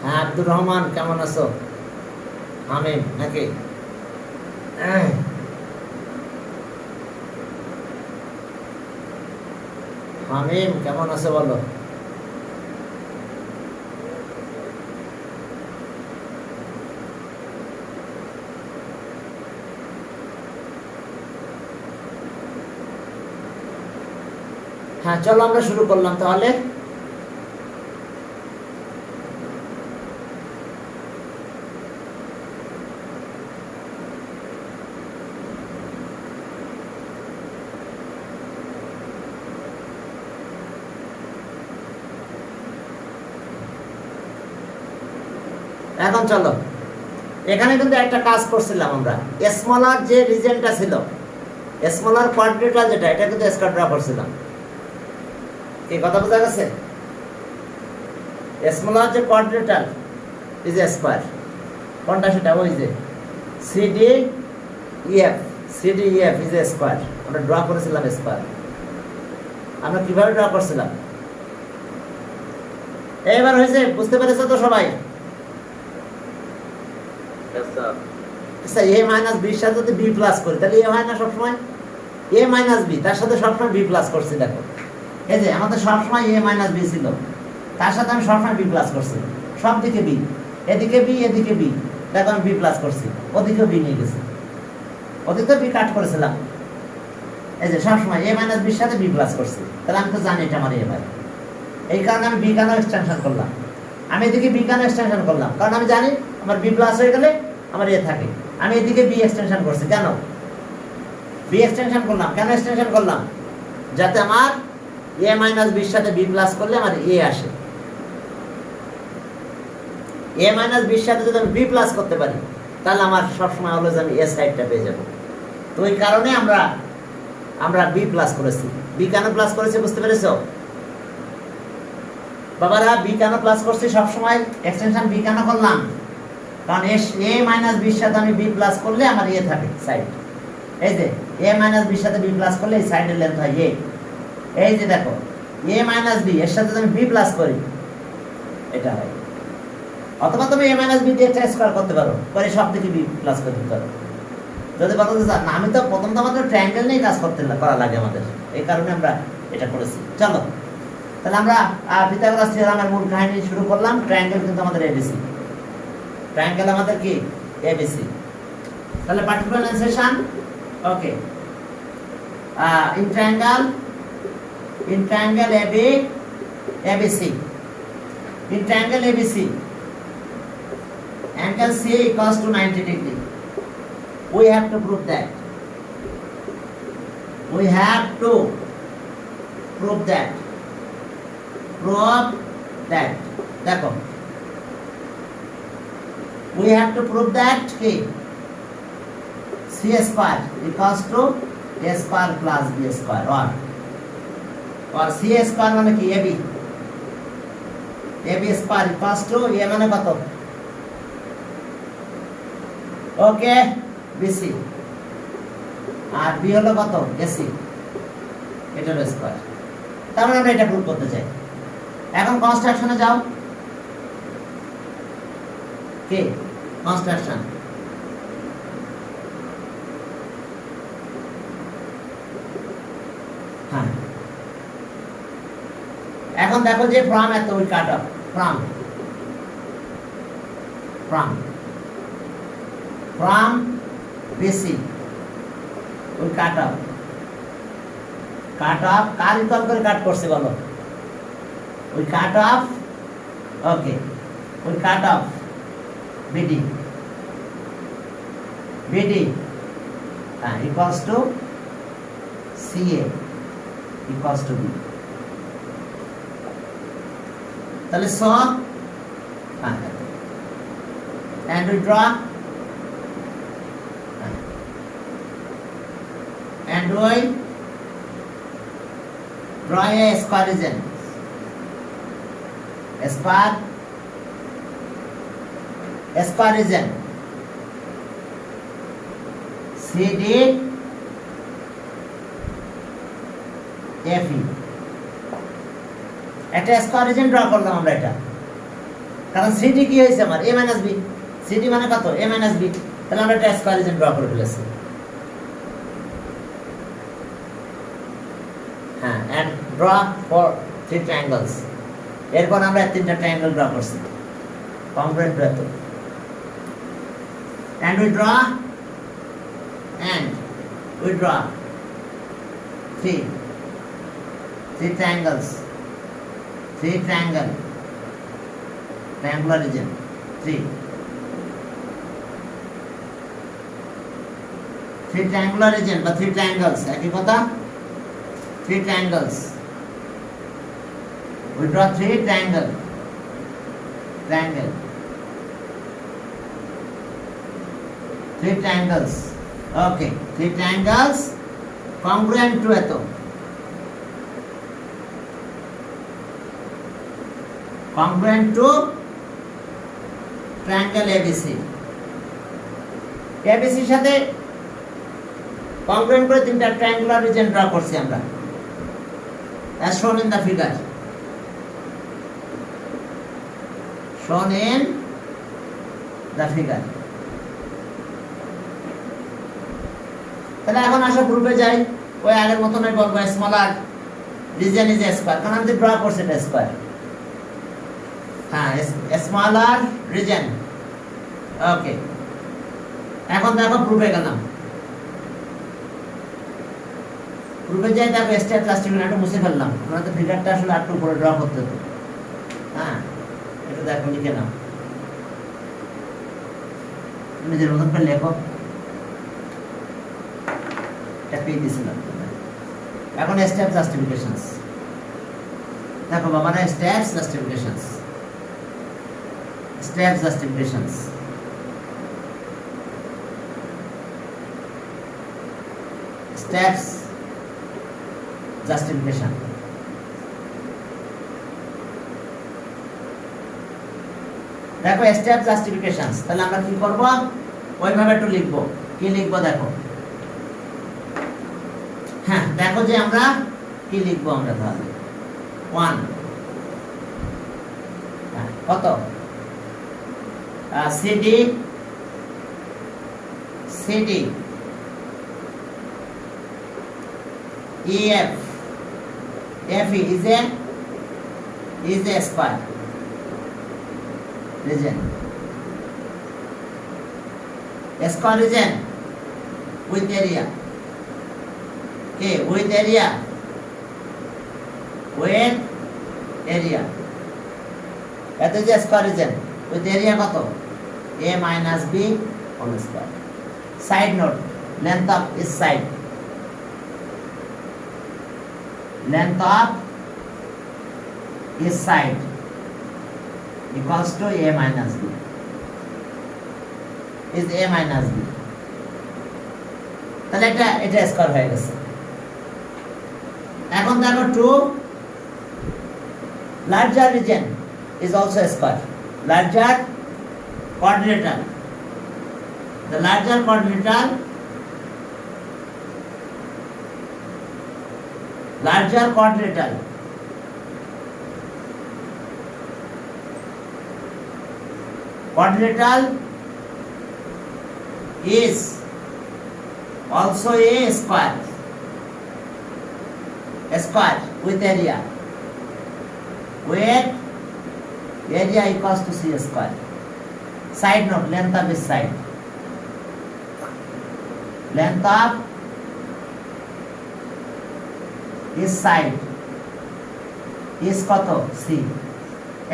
হ্যাঁ আব্দুর রহমান কেমন আছো? আমিন নাকি? আমিন কেমন আছো বলো? হ্যাঁ, চলো আমরা শুরু করলাম তাহলে। এখন চলো, এখানে কিন্তু একটা কাজ করছিলাম আমরা। স্মলার যে রিজনটা ছিল, স্মলার কোয়াড্রেটাল যেটা, এটা কিন্তু স্কয়ার ড্র করছিলাম। এই কথা বোঝা গেছে? স্মলার যে কোয়াড্রেটাল ইজ এ স্কয়ার, কোনটা সেটা? ওই যে CDEF, CDEF is a square. আমরা ড্র করেছিলাম স্কয়ার। আমরা কিভাবে ড্র করছিলাম? এবার হয়েছে, বুঝতে পেরেছো তো সবাই? আচ্ছা, a মাইনাস b সাথে যদি b প্লাস করি তাহলে a হয় না সবসময়? a মাইনাস b তার সাথে সবসময় b প্লাস করছি। দেখো, এই যে আমাদের সবসময় a মাইনাস b ছিল, তার সাথে আমি সবসময় b প্লাস করছি। সব দিকে b, এদিকে b এদিকে b, দেখো আমি b প্লাস করছি, ওদিকেও b নিয়ে গেছি, ওদিকে b কাট করেছিলাম। এই যে সবসময় a মাইনাস b সাথে b প্লাস করছি, তাহলে আমি তো জানি এটা আমার a ভাই। এই কারণে আমি b কেন এক্সটেনশন করলাম, আমি এদিকে b কেন এক্সটেনশন করলাম? কারণ আমি জানি আমার b প্লাস হয়ে গেলে আমার এ থাকে। আমি এদিকে বি এক্সটেনশন করছি। কেন বি এক্সটেনশন করলাম? কেন এক্সটেনশন করলাম? যাতে আমার এ মাইনাস বির সাথে বি প্লাস করলে আমার এ আসে। এ মাইনাস বির সাথে যদি আমি বি প্লাস করতে পারি তাহলে আমার সবসময় অলওয়েজ আমি এ সাইডটা পেয়ে যাব। তো ওই কারণে আমরা বি প্লাস করেছি। বি কেন প্লাস করেছি বুঝতে পেরেছ বাবারা? বি কেন প্লাস করছি সবসময়, এক্সটেনশন বি কেন করলাম? কারণ এ মাইনাস বির সাথে আমি বি প্লাস করলে আমার এ থাকে সাইড। এই যে এ মাইনাস বির সাথে বি প্লাস করলে এই সাইডের লেন্থ হয় এ। এই যে দেখো, এ মাইনাস বি এর সাথে আমি বি প্লাস করি, এটা হয়। অথবা তুমি এ মাইনাস বি দিয়ে একটা স্কয়ার করতে পারো, করে সব দিকে বি প্লাস করে দিতে পারো। যদি বলো যে না, আমি তো প্রথম তো আমাদের ট্রায়াঙ্গেল নিয়ে কাজ করা লাগে আমাদের, এই কারণে আমরা এটা করেছি। চলো তাহলে আমরা পিথাগোরাস থিওরেমের মূল কাহিনী শুরু করলাম। ট্রায়াঙ্গেল কিন্তু আমাদের এবিসি, ট্রায়াঙ্গেল আমাদের কি? এবিসি। তাহলে particularization, okay. In triangle ABC, in triangle ABC angle C equals to 90 degree. We have to prove that. Prove that. দেখো, we have to prove that C square equals to A square plus B square, or C square মানে কি? AB square equals to A মানে কত? ওকে, BC, আর B হলো কত? AC, এটার square. তার মানে আমরা এটা প্রুভ করতে চাই। এখন কনস্ট্রাকশনে যাও। কে কনস্ট্রাকশন? হ্যাঁ, এখন দেখো যে ফ্রম এত we cut off, from BC we cut off car equal করে কাট করছে বলো? We cut off, okay, we cut off BD equals to CA equals to B. তাহলে স and we draw a square region, CD FE। একটা square reason draw করলাম আমরা এটা, কারণ CD কি হয়েছে আমার? A minus B। CD মানে কত? A minus B। তাহলে আমরা একটা স্কয়ার রিজন ড্র করে ফেলেছি। হ্যাঁ, and draw for 3 triangles। এরপর আমরা 3টা ট্রায়াঙ্গেল ড্র করছি কংগ্রুয়েন্ট এত। and we draw 3 Three triangles. Three triangle. Triangular region. Three. Three triangular region বা three triangles একই কথা three triangles we draw three triangle three triangles okay three triangles congruent to eto congruent to triangle ABC ABC এর সাথে congruent করে তিনটা triangular region draw করছি আমরা as shown in the figure তাহলে এখন আসো গ্রুপে যাই ওই আগের মতনই বলবো স্মলার রিজন ইজ স্কয়ার কারণ আমি ড্র করছি এটা স্কয়ার হ্যাঁ স্মলার রিজন ওকে এখন দেখো গ্রুপে গেলাম গ্রুপে যাই দেখো স্টেপ জাস্টিফিকেশন মুছে ফেললাম আমরা তো ফিগারটা আসলে একটু উপরে ড্র করতে হতো হ্যাঁ এটা দেখো লিখে নাও নিজের মতন করে লেখো এটা পেয়ে দিয়েছিলাম এখন স্টেপ জাস্টিফিকেশনস দেখো বাবারা স্টেপস জাস্টিফিকেশনস steps justification দেখো স্টেপ জাস্টিফিকেশনস তাহলে আমরা কি করব ওইভাবে একটু লিখব কি লিখব দেখো হ্যাঁ দেখো যে আমরা কি লিখব আমরা তাহলে 1 কত CD EF FE is a square region. A square region with area. Okay, with area. That is a square region. With area কত? A minus B whole square. Side note, length of each side. Length of each side equals to A minus B. Is A minus B. তাহলে এটা square হয়ে গেছে এখন দেখো 2 larger region is also a square. Larger quadrilateral. The larger quadrilateral is also a square with area equals to C square. Side note, length of each side. Length of each side is কত C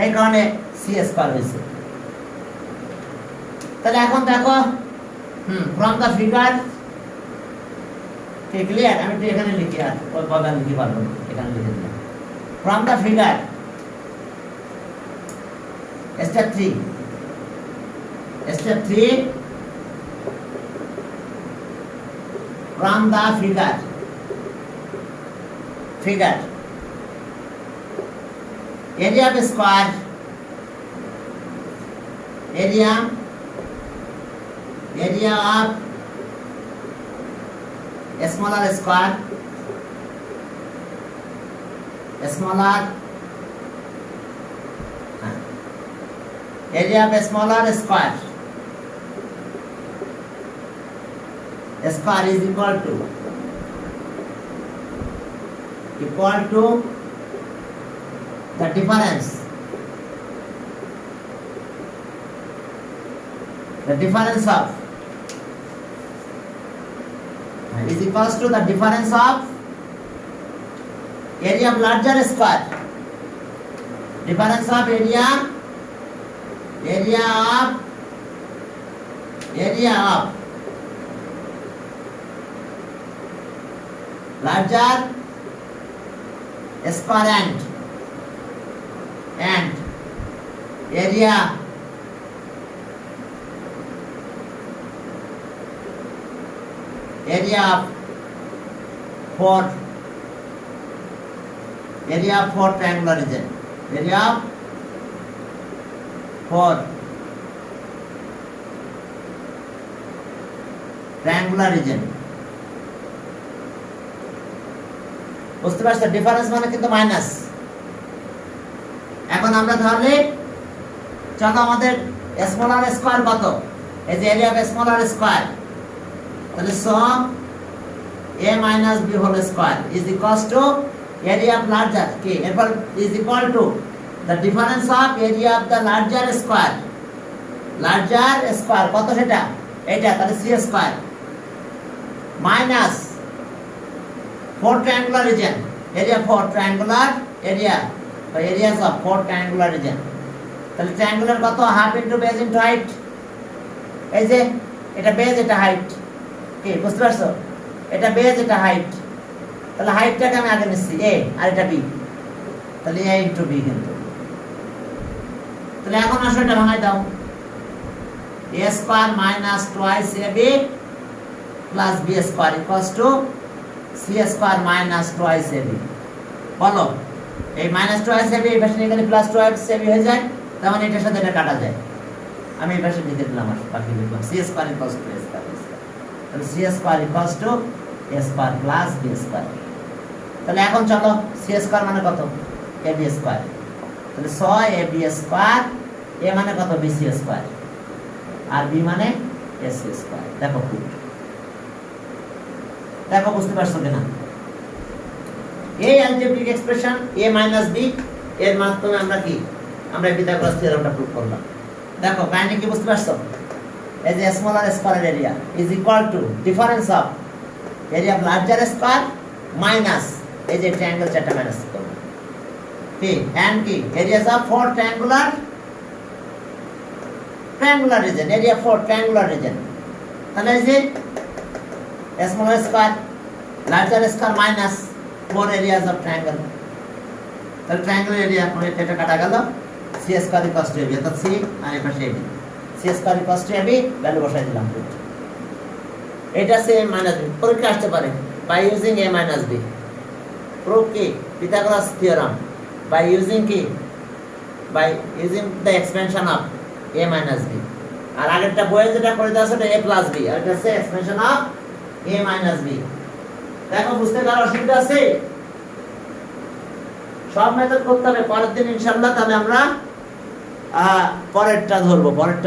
এই কারণে C square হয়েছে তাহলে এখন দেখো from the figure ঠিক clear আমি তো এখানে লিখি আর ওই বাগান লিখি পারবো এখানে লিখে দিলাম from the figure step 3 from the figure area of a square area of a smaller square area of a smaller square is equal to the difference of is equals to the difference of area of larger square, difference of area of larger square and area of four triangular region, area of four triangular region। বুঝতে পারছো? Difference মানে কিন্তু minus. এখন আমরা তাহলে চলো আমাদের smaller square কত, এই যে এরিয়া অফ স্মলার স্কয়ার, তাহলে সম a minus b whole square is equals to area of larger কি, এরপর is equal to the difference of area of the larger square কত সেটা, এটা, তাহলে c square minus 4 triangular region, area 4 triangular area বা areas of 4 triangular region। তাহলে triangular কত, half into base into height, এই যে এটা বেজ এটা হাইট, কি বুঝতে পারছো? এটা বেজ এটা হাইট, তাহলে হাইটটাকে আমি আগে নিচ্ছি a আর এটা b, তাহলে a ইনটু b কিন্তু। তাহলে এখন আসো এটা ভাঙাই দাও, a square minus twice ab plus b square equals to c square minus twice ab। বলো এই মাইনাস টুয়াইস ab এই পাশে নিয়ে গেলে প্লাস টুয়াইস ab হয়ে যায়, তার মানে এটার সাথে এটা কাটা যায়। আমি এই পাশে লিখে দিলাম, আর বাকি লিখলাম c square equals to a square, তাহলে c square equals to a square plus b square. তাহলে এখন চলো c স্কয়ার মানে কত, ab স্কয়ার, তাহলে 6 ab স্কয়ার, a মানে কত bc স্কয়ার, আর b মানে ac স্কয়ার। দেখো পুট, দেখো বুঝতে পারছো কিনা? এই algebraic expression a minus b এর মাধ্যমে আমরা কি, আমরা পিথাগোরাস থিওরেমটা প্রুফ করলাম। দেখো কাহিনী কি বুঝতে পারছো? এই যে smaller square area is equal to difference of area of larger square minus এই যে ট্রায়াঙ্গেল চারটা মাইনাস করব, কি এন্ড কি areas of 4 triangular region, area 4 triangular reason. তাহলে এই যে smaller square larger square minus 4 areas of triangle, তাহলে ট্রায়াঙ্গেল এরিয়া করে এটা কাটা গেল, c square equals to ab, অর্থাৎ c আর এই পাশে ab, c square equals to ab value বসাই দিলাম। এটা c মাইনাস b পরীক্ষা আসতে পারে by using a minus b, proof কি পিথাগোরাস থিওরেম বাই ইউজিং কি, by using the expansion of a minus b। আর আগেরটা বইয়ে যেটা করে দেওয়া আছে a প্লাস b, আর এটা হচ্ছে expansion of a minus b। দেখো বুঝতে কারো অসুবিধা আছে? সব মেথড করতে হবে পরের দিন ইনশাআল্লাহ। তাহলে আমরা পরেরটা ধরবো, পরেরটা